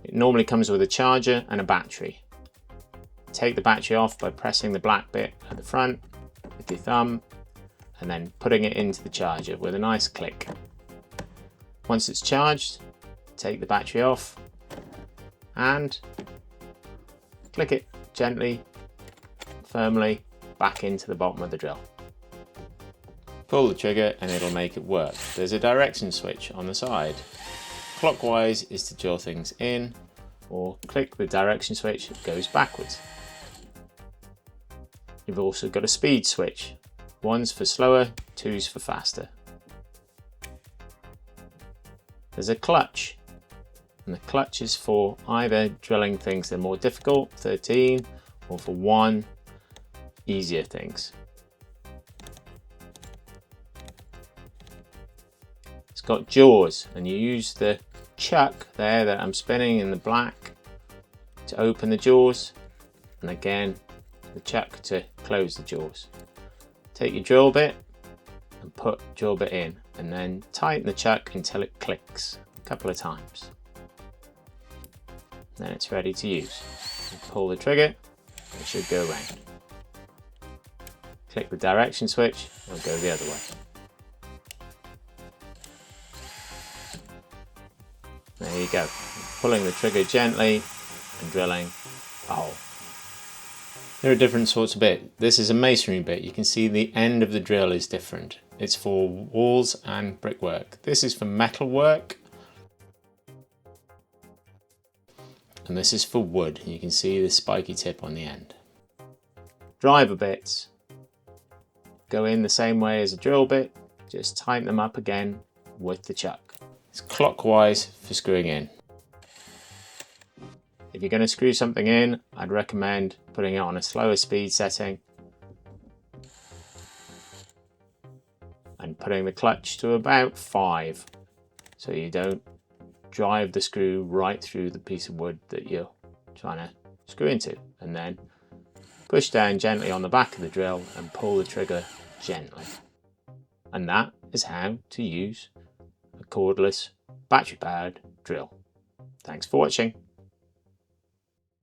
It normally comes with a charger and a battery. Take the battery off by pressing the black bit at the front with your thumb and then putting it into the charger with a nice click. Once it's charged, take the battery off and click it gently, firmly back into the bottom of the drill. Pull the trigger and it'll make it work. There's a direction switch on the side. Clockwise is to draw things in, or click the direction switch, it goes backwards. You've also got a speed switch. One's for slower, two's for faster. There's a clutch, and the clutch is for either drilling things that are more difficult, 13, or for 1, easier things. It's got jaws, and you use the chuck there that I'm spinning in the black to open the jaws, and again the chuck to close the jaws. Take your drill bit and put drill bit in, and then tighten the chuck until it clicks a couple of times. Then it's ready to use. You pull the trigger, it should go round. Click the direction switch, it'll go the other way. There you go. Pulling the trigger gently and drilling a hole. There are different sorts of bit. This is a masonry bit. You can see the end of the drill is different. It's for walls and brickwork. This is for metal work. And this is for wood. You can see the spiky tip on the end. Driver bits go in the same way as a drill bit. Just tighten them up again with the chuck. It's clockwise for screwing in. If you're going to screw something in, I'd recommend putting it on a slower speed setting and putting the clutch to about 5 so you don't drive the screw right through the piece of wood that you're trying to screw into, and then push down gently on the back of the drill and pull the trigger gently. And that is how to use a cordless battery powered drill. Thanks for watching.